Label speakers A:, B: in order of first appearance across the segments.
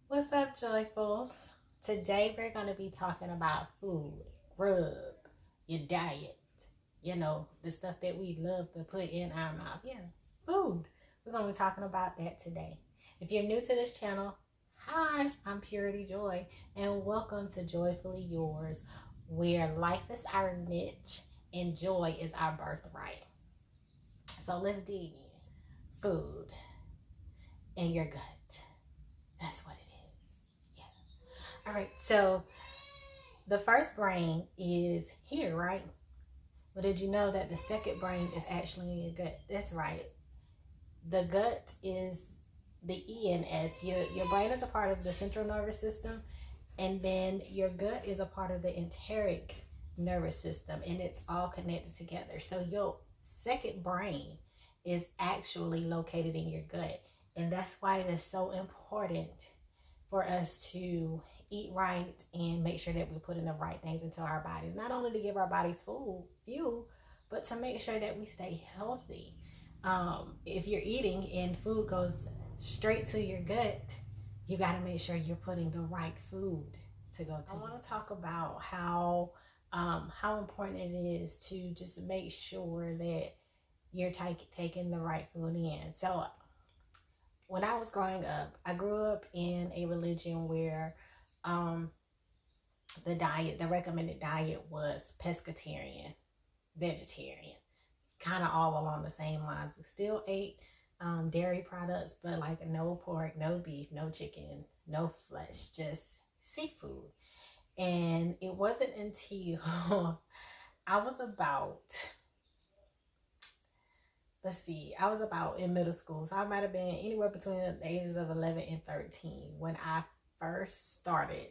A: What's up, joyfuls? Today we're going to be talking about food, grub, your diet, the stuff that we love to put in our mouth. Yeah, food. We're going to be talking about that today. If you're new to this channel, hi, I'm Purity Joy, and welcome to Joyfully Yours, where life is our niche and joy is our birthright. So let's dig in. Food and your gut. That's what it is. Yeah. All right, so the first brain is here, right? But did you know that the second brain is actually in your gut? That's right. The gut is the ENS. Your brain is a part of the central nervous system, and then your gut is a part of the enteric nervous system, and it's all connected together. So your second brain is actually located in your gut, and that's why it is so important for us to eat right and make sure that we're putting the right things into our bodies. Not only to give our bodies fuel, but to make sure that we stay healthy. If you're eating and food goes straight to your gut, you got to make sure you're putting the right food to go to. I want to talk about how important it is to just make sure that you're taking the right food in. So when I was growing up, I grew up in a religion where the recommended diet was pescatarian, vegetarian, kind of all along the same lines. We still ate dairy products, but like no pork, no beef, no chicken, no flesh, just seafood. And it wasn't until I was about, I was about in middle school. So I might have been anywhere between the ages of 11 and 13 when I first started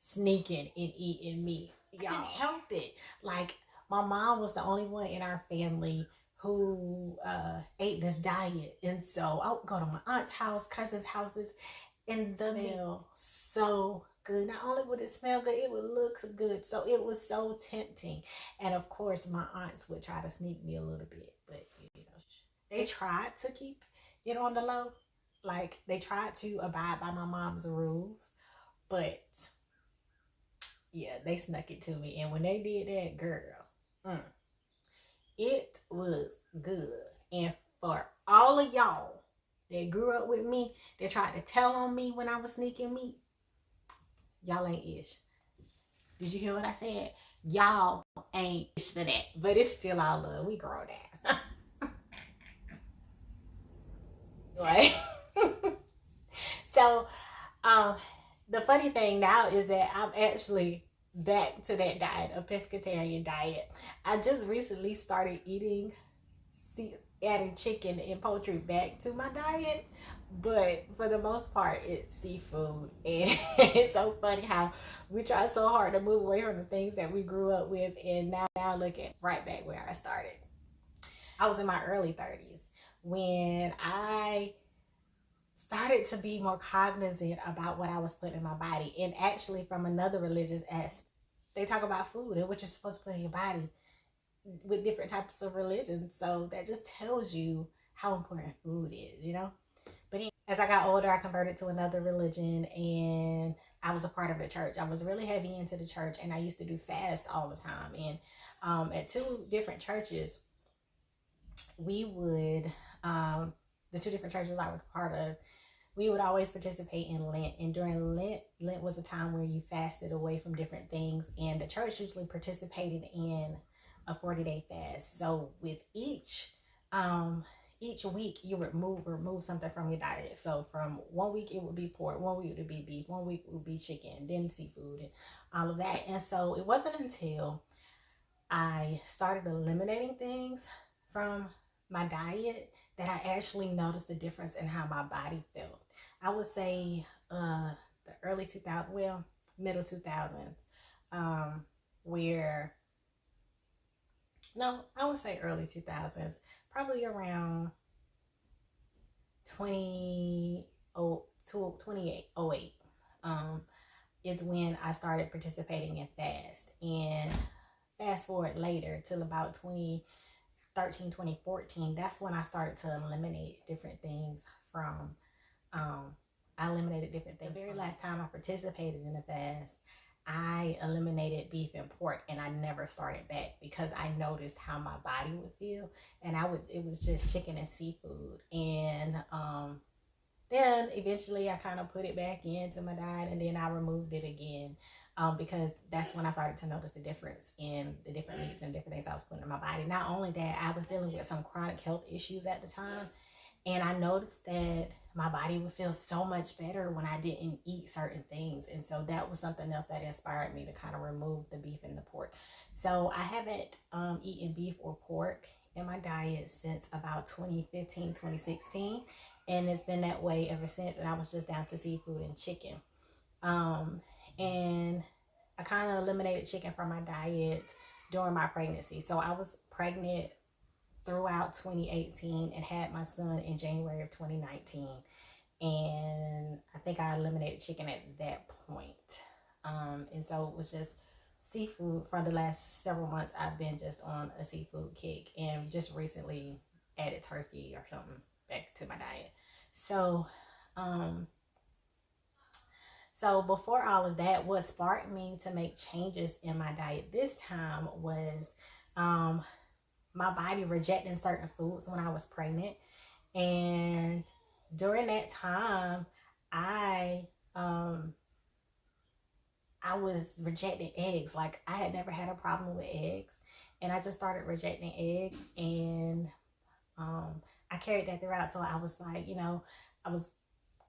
A: sneaking and eating meat. I couldn't help it. Like, my mom was the only one in our family who ate this diet. And so I would go to my aunt's house, cousins' houses, and the meal so good. Not only would it smell good, it would look good. So it was so tempting. And of course, my aunts would try to sneak me a little bit, but they tried to keep it on the low. Like, they tried to abide by my mom's rules, but yeah, they snuck it to me. And when they did that, girl, it was good. And for all of y'all that grew up with me, that tried to tell on me when I was sneaking meat, y'all ain't ish. Did you hear what I said? Y'all ain't ish for that. But it's still all love. We grown ass. Right? So, the funny thing now is that I'm actually back to that diet, a pescatarian diet. I just recently started adding chicken and poultry back to my diet, but for the most part it's seafood. And it's so funny how we try so hard to move away from the things that we grew up with, and now look at right back where I started. I was in my early 30s when I started to be more cognizant about what I was putting in my body. And actually, from another religious aspect, they talk about food and what you're supposed to put in your body with different types of religions. So that just tells you how important food is, But as I got older, I converted to another religion, and I was a part of the church. I was really heavy into the church, and I used to do fast all the time. And at two different churches, we would, the two different churches I was part of, we would always participate in Lent. And during Lent was a time where you fasted away from different things. And the church usually participated in a 40-day fast. So with each week, you would remove something from your diet. So from 1 week, it would be pork. 1 week it would be beef. 1 week it would be chicken, then seafood, and all of that. And so it wasn't until I started eliminating things from my diet that I actually noticed the difference in how my body felt. I would say the early 2000s, well, middle 2000s, where, no, I would say early 2000s, probably around 2008, is when I started participating in fast. And fast forward later till about 2013, 2014, that's when I started to eliminate different things from I eliminated different things. The very last time I participated in a fast, I eliminated beef and pork, and I never started back because I noticed how my body would feel, and it was just chicken and seafood. And then eventually I kind of put it back into my diet, and then I removed it again, because that's when I started to notice the difference in the different meats and different things I was putting in my body. Not only that, I was dealing with some chronic health issues at the time, and I noticed that my body would feel so much better when I didn't eat certain things. And so that was something else that inspired me to kind of remove the beef and the pork. So I haven't eaten beef or pork in my diet since about 2015, 2016. And it's been that way ever since. And I was just down to seafood and chicken. And I kind of eliminated chicken from my diet during my pregnancy. So I was pregnant throughout 2018 and had my son in January of 2019. And I think I eliminated chicken at that point. And so it was just seafood. For the last several months, I've been just on a seafood kick, and just recently added turkey or something back to my diet. So so before all of that, what sparked me to make changes in my diet this time was my body rejecting certain foods when I was pregnant. And during that time, I was rejecting eggs. Like, I had never had a problem with eggs, and I just started rejecting eggs, and I carried that throughout. So I was like, I was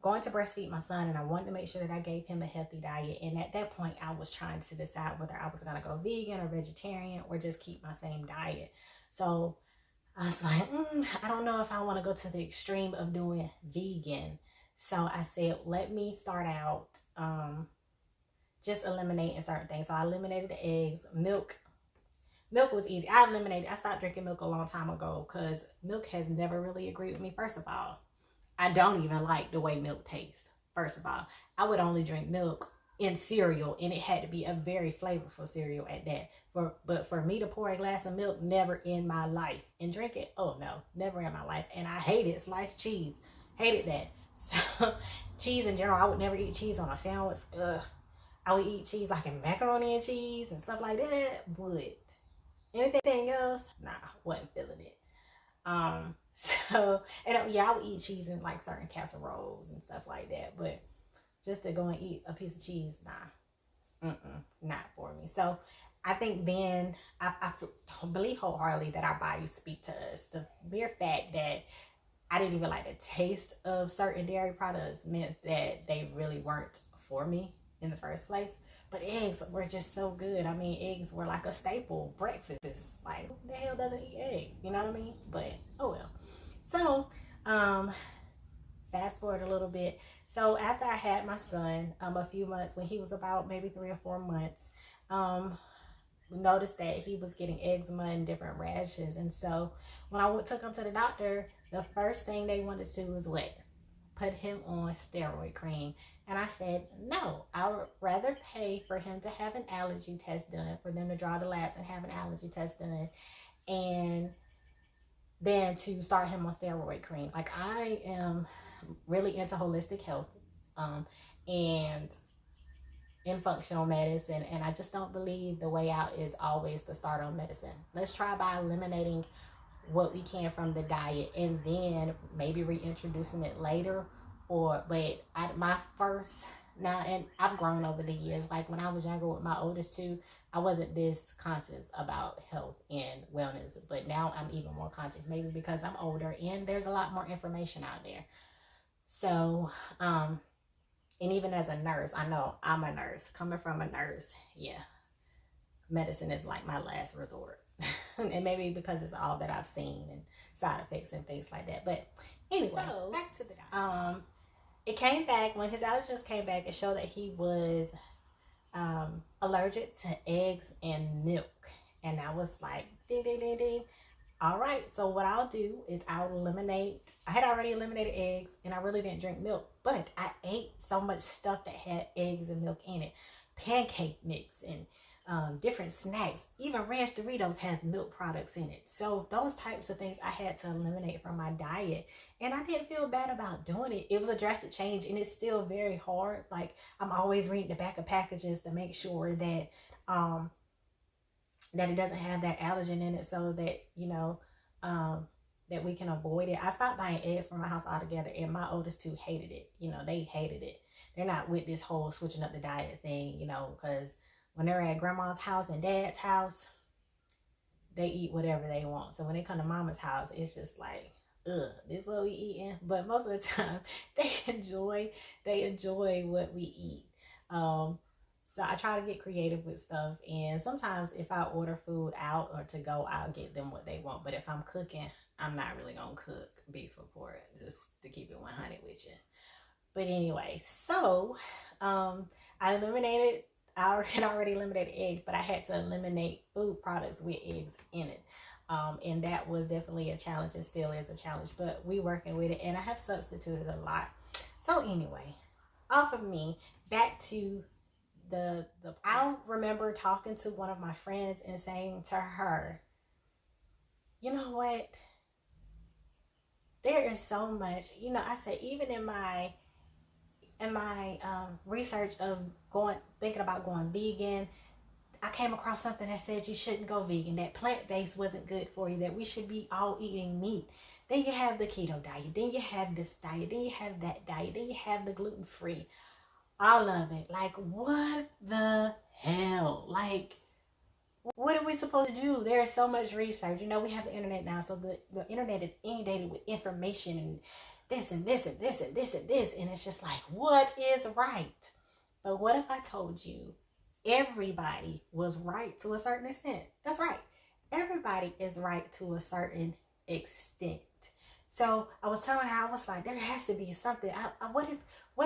A: going to breastfeed my son, and I wanted to make sure that I gave him a healthy diet. And at that point, I was trying to decide whether I was going to go vegan or vegetarian or just keep my same diet. So I was like, I don't know if I want to go to the extreme of doing vegan. So I said, let me start out just eliminating certain things. So I eliminated the eggs. Milk was easy. I stopped drinking milk a long time ago because milk has never really agreed with me. First of all, I don't even like the way milk tastes. First of all, I would only drink milk in cereal, and it had to be a very flavorful cereal at that. But for me to pour a glass of milk, never in my life. And drink it, oh no, never in my life. And I hated sliced cheese. Hated that. So cheese in general, I would never eat cheese on a sandwich. I would eat cheese like in macaroni and cheese and stuff like that. But anything else, nah, wasn't feeling it. So, and yeah, I would eat cheese in like certain casseroles and stuff like that. But just to go and eat a piece of cheese, nah, not for me. So I think then I believe wholeheartedly that our bodies speak to us. The mere fact that I didn't even like the taste of certain dairy products meant that they really weren't for me in the first place. But eggs were just so good. I mean, eggs were like a staple breakfast. Like, who the hell doesn't eat eggs? You know what I mean? But oh well. So fast forward a little bit. So after I had my son, a few months, when he was about maybe 3 or 4 months, noticed that he was getting eczema and different rashes. And so when I took him to the doctor, the first thing they wanted to do was what? Put him on steroid cream. And I said, no, I would rather pay for him to have an allergy test done, for them to draw the labs and have an allergy test done, and then to start him on steroid cream. Like, I am really into holistic health and in functional medicine, and I just don't believe the way out is always to start on medicine. Let's try by eliminating what we can from the diet, and then maybe reintroducing it later. But and I've grown over the years. Like, when I was younger with my oldest two, I wasn't this conscious about health and wellness, but now I'm even more conscious, maybe because I'm older and there's a lot more information out there. So and even as a nurse, I know I'm a nurse, coming from a nurse, yeah, medicine is like my last resort. And maybe because it's all that I've seen and side effects and things like that. But anyway, so back to the doctor. It came back, when his allergens came back, it showed that he was allergic to eggs and milk. And I was like, ding, ding, ding, ding. All right, so what I'll do is I had already eliminated eggs, and I really didn't drink milk, but I ate so much stuff that had eggs and milk in it. Pancake mix and different snacks. Even Ranch Doritos has milk products in it. So those types of things I had to eliminate from my diet. And I didn't feel bad about doing it. It was a drastic change, and it's still very hard. Like, I'm always reading the back of packages to make sure that that it doesn't have that allergen in it, so that, you know, that we can avoid it. I stopped buying eggs from my house altogether, and my oldest two hated it. You know, they hated it. They're not with this whole switching up the diet thing, you know, because when they're at grandma's house and dad's house, they eat whatever they want. So when they come to mama's house, it's just like, ugh, this is what we eating. But most of the time, they enjoy what we eat. So I try to get creative with stuff. And sometimes if I order food out or to go, I'll get them what they want. But if I'm cooking, I'm not really going to cook beef or pork, just to keep it 100 with you. But anyway, so I had already eliminated eggs, but I had to eliminate food products with eggs in it. And that was definitely a challenge, and still is a challenge, but we working with it, and I have substituted a lot. So anyway, off of me, back to I remember talking to one of my friends and saying to her, you know what? There is so much, you know, I said, even in my research of thinking about going vegan, I came across something that said you shouldn't go vegan, that plant-based wasn't good for you, that we should be all eating meat. Then you have the keto diet, then you have this diet, then you have that diet, then you have the gluten-free, all of it. Like, what the hell? Like, what are we supposed to do? There is so much research. You know, we have the internet now, so the internet is inundated with information and this and this and this and this and this, and it's just like, what is right? But what if I told you everybody was right to a certain extent? That's right. Everybody is right to a certain extent. So I was telling her, I was like, there has to be something. What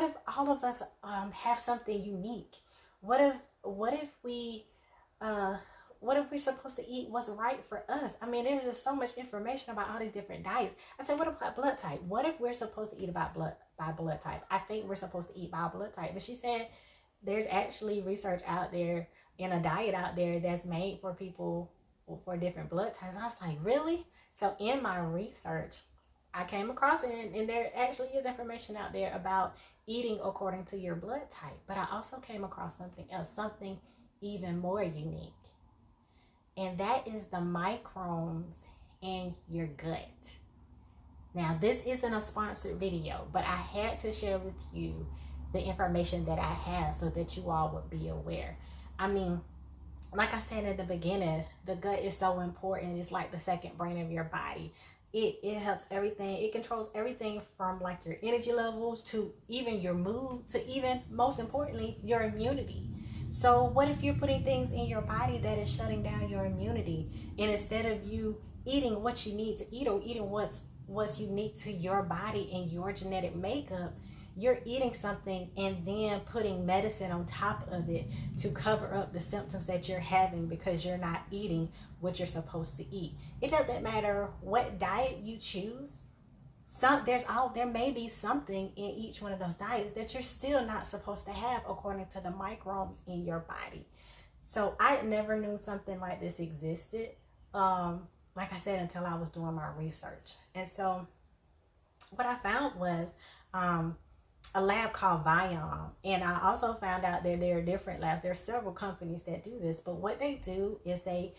A: if all of us have something unique? What if we're supposed to eat what's right for us? I mean, there's just so much information about all these different diets. I said, what about blood type? What if we're supposed to eat by blood type? I think we're supposed to eat by blood type. But she said there's actually research out there and a diet out there that's made for people for different blood types. I was like, really? So in my research, I came across it, and there actually is information out there about eating according to your blood type. But I also came across something else, something even more unique. And that is the micromes in your gut. Now, this isn't a sponsored video, but I had to share with you the information that I have so that you all would be aware. I mean, like I said at the beginning, the gut is so important. It's like the second brain of your body. It helps everything. It controls everything from like your energy levels to even your mood to even, most importantly, your immunity. So what if you're putting things in your body that is shutting down your immunity, and instead of you eating what you need to eat or eating what's unique to your body and your genetic makeup, you're eating something and then putting medicine on top of it to cover up the symptoms that you're having because you're not eating what you're supposed to eat. It doesn't matter what diet you choose. There may be something in each one of those diets that you're still not supposed to have according to the microbes in your body. So I never knew something like this existed. Like I said, until I was doing my research. And so what I found was a lab called Viome. And I also found out that there are different labs. There are several companies that do this, but what they do is they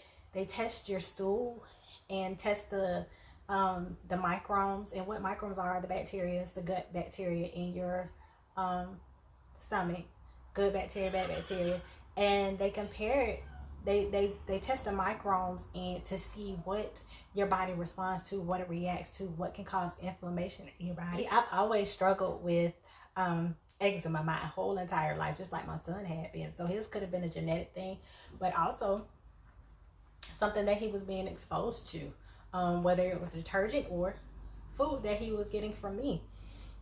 A: test your stool and test the microbes. And what microbes are, the bacteria, the gut bacteria in your stomach, good bacteria, bad bacteria, and they compare it. They test the microbes and to see what your body responds to, what it reacts to, what can cause inflammation in your body. I've always struggled with eczema my whole entire life, just like my son had been. So his could have been a genetic thing, but also something that he was being exposed to, whether it was detergent or food that he was getting from me.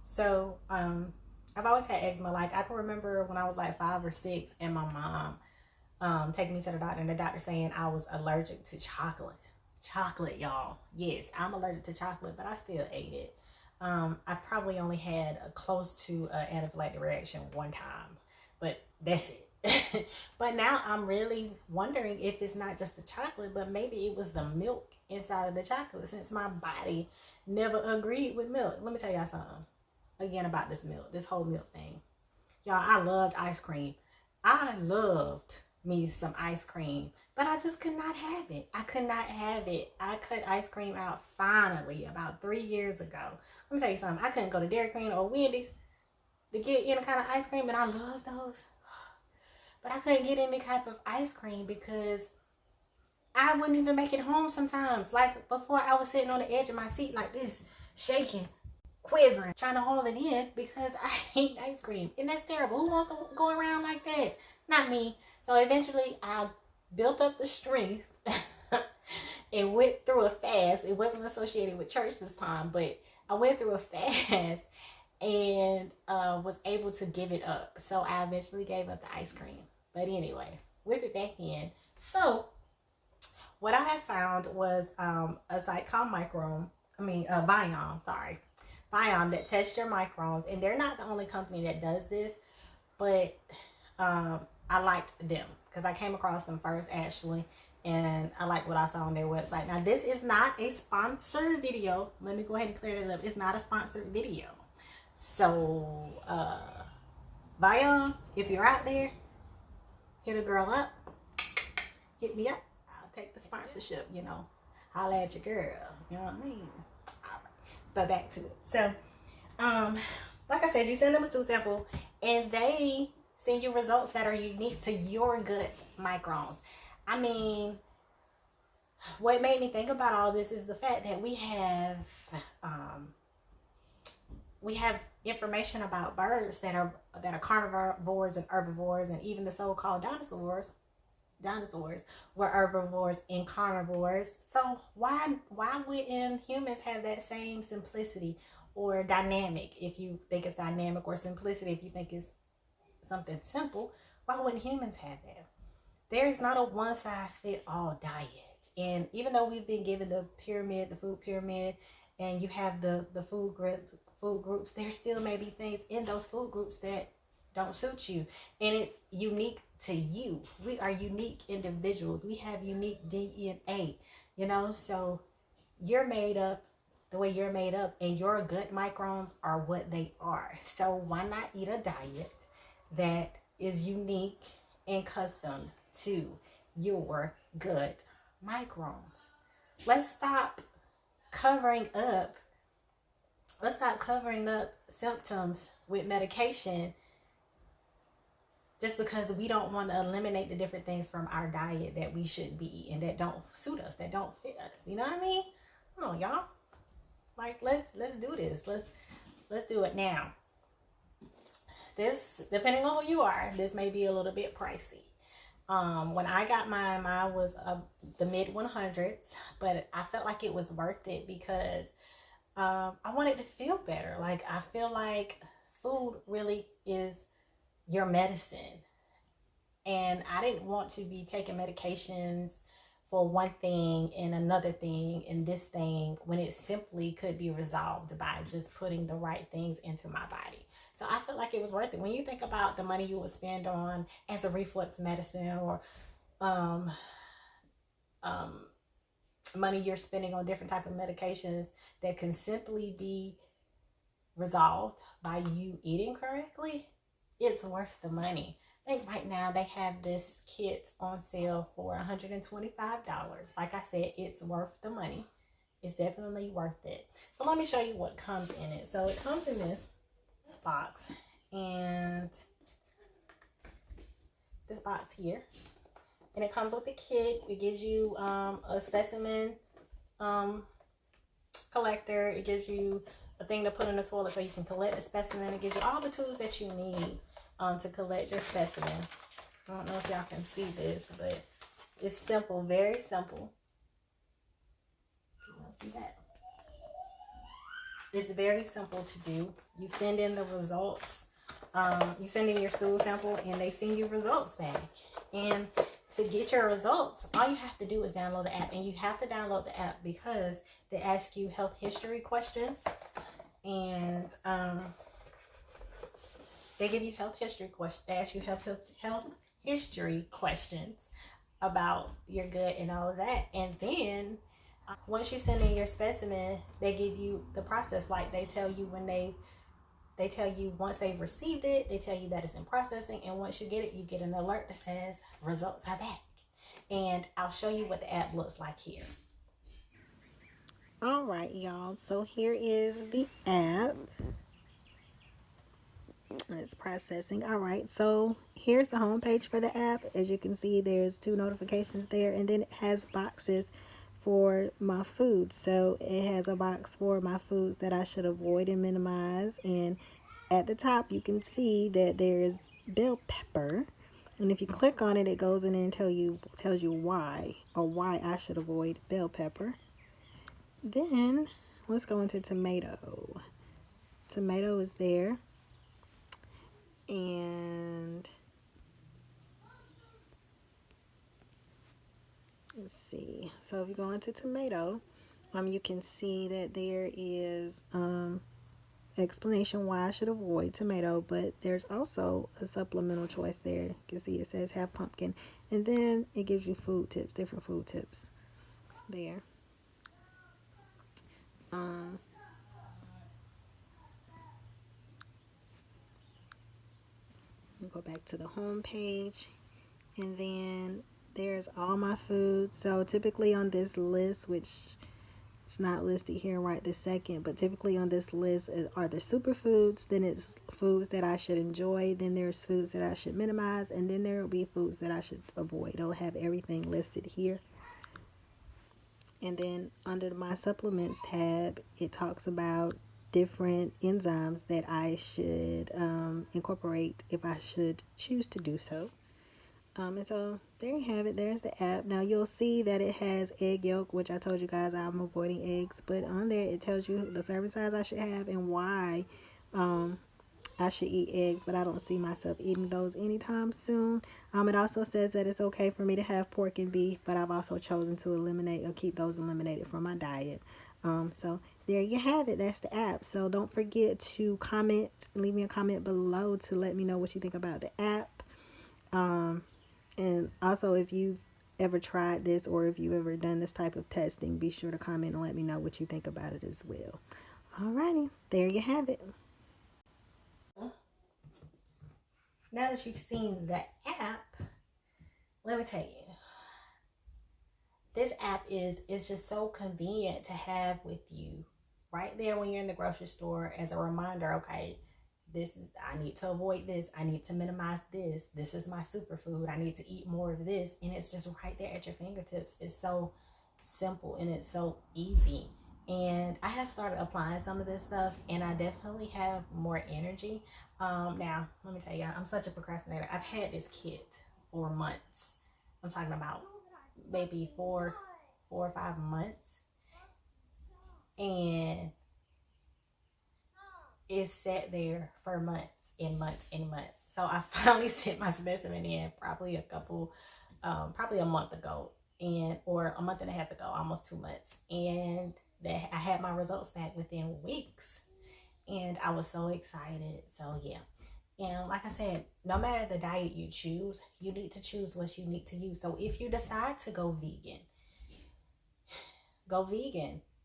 A: So I've always had eczema. Like, I can remember when I was like 5 or 6 and my mom taking me to the doctor, and the doctor saying I was allergic to chocolate. Chocolate, y'all. Yes, I'm allergic to chocolate, but I still ate it. I probably only had a close to an anaphylactic reaction one time, but that's it. But now I'm really wondering if it's not just the chocolate, but maybe it was the milk inside of the chocolate, since my body never agreed with milk. Let me tell y'all something again about this milk, this whole milk thing. Y'all, I loved ice cream. I loved me some ice cream, but I just could not have it. I could not have it. I cut ice cream out finally about 3 years ago. Let me tell you something. I couldn't go to Dairy Queen or Wendy's to get any kind of ice cream, and I love those. But I couldn't get any type of ice cream because I wouldn't even make it home sometimes. Like before, I was sitting on the edge of my seat like this, shaking, quivering, trying to hold it in because I hate ice cream. And that's terrible. Who wants to go around like that? Not me. So eventually I built up the strength and went through a fast. It wasn't associated with church this time, but I went through a fast and was able to give it up. So I eventually gave up the ice cream. But anyway, whip it back in. So what I have found was a site called Biome, Biome, that tests your microbes, and they're not the only company that does this, but I liked them because I came across them first actually, and I like what I saw on their website. Now this is not a sponsored video. Let me go ahead and clear that up. It's not a sponsored video. So Biome, if you're out there, hit a girl up, hit me up. I'll take the sponsorship, you know. Holla at your girl, you know what I mean? But back to it. So, like I said, you send them a stool sample and they send you results that are unique to your gut microns. I mean, what made me think about all this is the fact that we have information about birds that are carnivores and herbivores, and even the so-called dinosaurs were herbivores and carnivores. So why wouldn't humans have that same simplicity or dynamic? If you think it's dynamic, or simplicity if you think it's something simple, why wouldn't humans have that? There is not a one-size-fit-all diet. And even though we've been given the food pyramid, and you have the food groups, there still may be things in those food groups that don't suit you, and it's unique to you. We are unique individuals. We have unique DNA, you know. So you're made up the way you're made up, and your gut microbes are what they are. So why not eat a diet that is unique and custom to your gut microbes? Let's stop covering up symptoms with medication just because we don't want to eliminate the different things from our diet that we shouldn't be eating, that don't suit us, that don't fit us. You know what I mean? Come on, y'all. Like, let's do this. Let's do it now. This, depending on who you are, this may be a little bit pricey. When I got mine was the mid 100s, but I felt like it was worth it because I wanted to feel better. Like, I feel like food really is your medicine, and I didn't want to be taking medications for one thing and another thing and this thing when it simply could be resolved by just putting the right things into my body. So I felt like it was worth it. When you think about the money you would spend on as a reflux medicine, or money you're spending on different type of medications that can simply be resolved by you eating correctly, it's worth the money. I think right now they have this kit on sale for $125. Like I said, it's worth the money. It's definitely worth it. So let me show you what comes in it. So it comes in this box, and this box here, and it comes with a kit. It gives you a specimen collector. It gives you a thing to put in the toilet so you can collect the specimen. It gives you all the tools that you need to collect your specimen. I don't know if y'all can see this, but it's simple, very simple. You don't see that? It's very simple to do. You send in the results. You send in your stool sample, and they send you results back. And to get your results, all you have to do is download the app. And you have to download the app because they ask you health history questions. And they give you health history questions. They ask you health history questions about your gut and all of that. And then once you send in your specimen, they give you the process. Like they tell you when they tell you once they've received it, they tell you that it's in processing, and once you get it, you get an alert that says results are back. And I'll show you what the app looks like here. All right, y'all. So here is the app. It's processing. All right, so here's the home page for the app. As you can see, there's 2 notifications there, and then it has boxes for my foods. So it has a box for my foods that I should avoid and minimize, and at the top you can see that there is bell pepper, and if you click on it, it goes in and tells you why I should avoid bell pepper. Then let's go into tomato. Tomato is there, and let's see. So if you go into tomato, you can see that there is explanation why I should avoid tomato, but there's also a supplemental choice there. You can see it says have pumpkin, and then it gives you food tips, different food tips there. We'll go back to the home page, and then there's all my foods. So typically on this list, which it's not listed here right this second, but typically on this list are the superfoods, then it's foods that I should enjoy, then there's foods that I should minimize, and then there will be foods that I should avoid. It'll have everything listed here. And then under my supplements tab, it talks about different enzymes that I should incorporate if I should choose to do so. And so there you have it. There's the app. Now you'll see that it has egg yolk, which I told you guys I'm avoiding eggs, but on there it tells you the serving size I should have and why I should eat eggs, but I don't see myself eating those anytime soon. It also says that it's okay for me to have pork and beef, but I've also chosen to eliminate or keep those eliminated from my diet. So there you have it. That's the app. So don't forget to comment, leave me a comment below to let me know what you think about the app. And also, if you've ever tried this or if you've ever done this type of testing, be sure to comment and let me know what you think about it as well. Alrighty, there you have it. Now that you've seen the app, let me tell you, this app is just so convenient to have with you right there when you're in the grocery store as a reminder. Okay, I need to avoid this. I need to minimize this. This is my superfood. I need to eat more of this. And it's just right there at your fingertips. It's so simple and it's so easy. And I have started applying some of this stuff, and I definitely have more energy. Now, let me tell you, I'm such a procrastinator. I've had this kit for months. I'm talking about maybe 4 or 5 months. And it sat there for months and months and months. So I finally sent my specimen in probably a month ago, or a month and a half ago, almost 2 months. And I had my results back within weeks, and I was so excited. So yeah, and like I said, no matter the diet you choose, you need to choose what's unique to you. So if you decide to go vegan,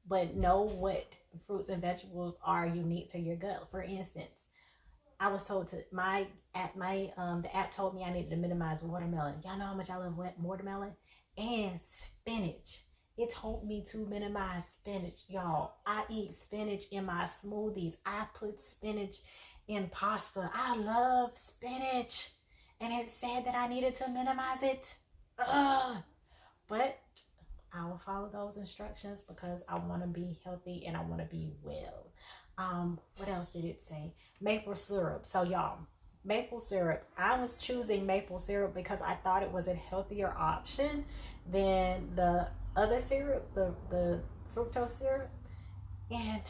A: but know what fruits and vegetables are unique to your gut. For instance, I was told the app told me I needed to minimize watermelon. Y'all know how much I love watermelon and spinach. It told me to minimize spinach, y'all. I eat spinach in my smoothies. I put spinach in pasta. I love spinach. And it said that I needed to minimize it. But I will follow those instructions because I want to be healthy and I want to be well. What else did it say? Maple syrup. So y'all, maple syrup. I was choosing maple syrup because I thought it was a healthier option than the other syrup, the fructose syrup. And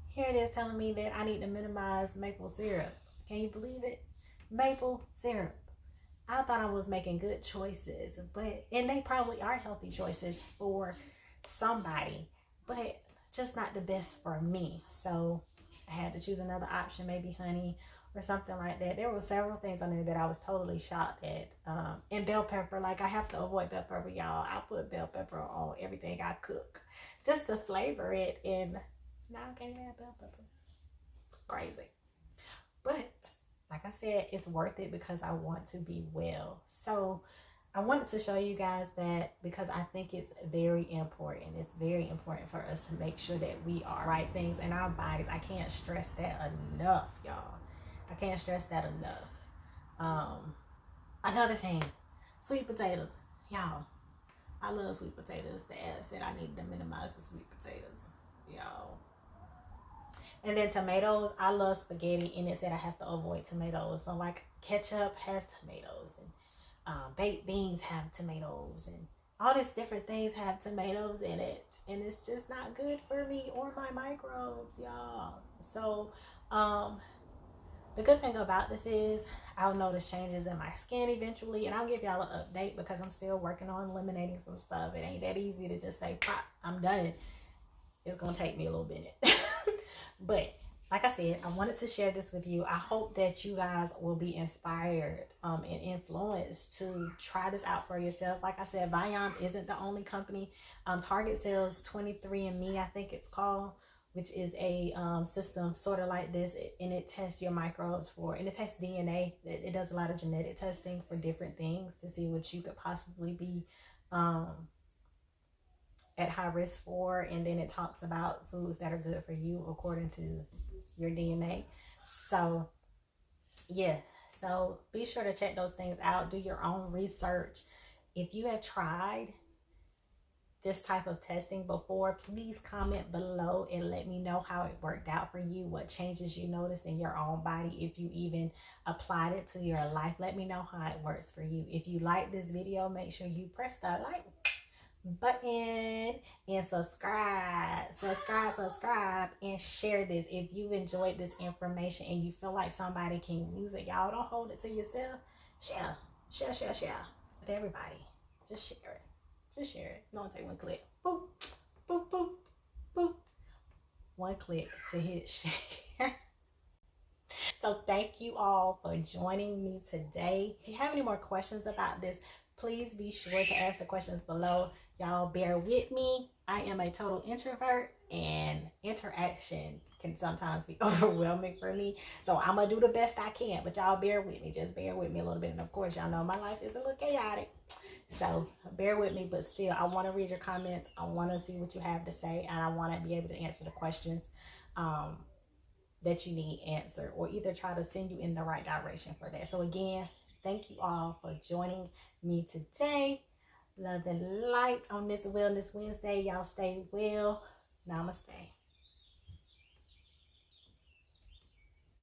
A: here it is telling me that I need to minimize maple syrup. Can you believe it? Maple syrup. I thought I was making good choices, and they probably are healthy choices for somebody, but just not the best for me. So I had to choose another option, maybe honey or something like that. There were several things on there that I was totally shocked at. And bell pepper, like I have to avoid bell pepper, y'all. I put bell pepper on everything I cook just to flavor it, and now I can't have bell pepper. It's crazy. But like I said, it's worth it because I want to be well. So I wanted to show you guys that because I think it's very important. It's very important for us to make sure that we are right things in our bodies. I can't stress that enough, y'all. I can't stress that enough. Another thing, sweet potatoes. Y'all, I love sweet potatoes. The ad said I need to minimize the sweet potatoes, y'all. And then tomatoes, I love spaghetti, and it said I have to avoid tomatoes. So like ketchup has tomatoes, and baked beans have tomatoes, and all these different things have tomatoes in it, and it's just not good for me or my microbes, y'all. So the good thing about this is I'll notice changes in my skin eventually, and I'll give y'all an update because I'm still working on eliminating some stuff. It ain't that easy to just say, pop, I'm done. It's gonna take me a little minute. But like I said, I wanted to share this with you. I hope that you guys will be inspired and influenced to try this out for yourselves. Like I said, Biome isn't the only company. Target sells 23andMe, I think it's called, which is a system sort of like this, and it tests your microbes for, and it tests DNA. It does a lot of genetic testing for different things to see what you could possibly be at high risk for, and then it talks about foods that are good for you according to your DNA. So yeah, so be sure to check those things out. Do your own research. If you have tried this type of testing before, please comment below and let me know how it worked out for you, what changes you noticed in your own body, if you even applied it to your life. Let me know how it works for you. If you like this video, make sure you press the like button and subscribe and share this if you enjoyed this information and you feel like somebody can use it. Y'all don't hold it to yourself. Share with everybody. Just share it. Don't take one click. Boop, boop, boop, boop. One click to hit share. So thank you all for joining me today. If you have any more questions about this, please be sure to ask the questions below. Y'all bear with me. I am a total introvert, and interaction can sometimes be overwhelming for me. So I'm going to do the best I can, but y'all bear with me. Just bear with me a little bit. And of course, y'all know my life is a little chaotic. So bear with me, but still, I want to read your comments. I want to see what you have to say, and I want to be able to answer the questions that you need answered, or either try to send you in the right direction for that. So again, thank you all for joining me today. Love and light on this Wellness Wednesday. Y'all stay well. Namaste.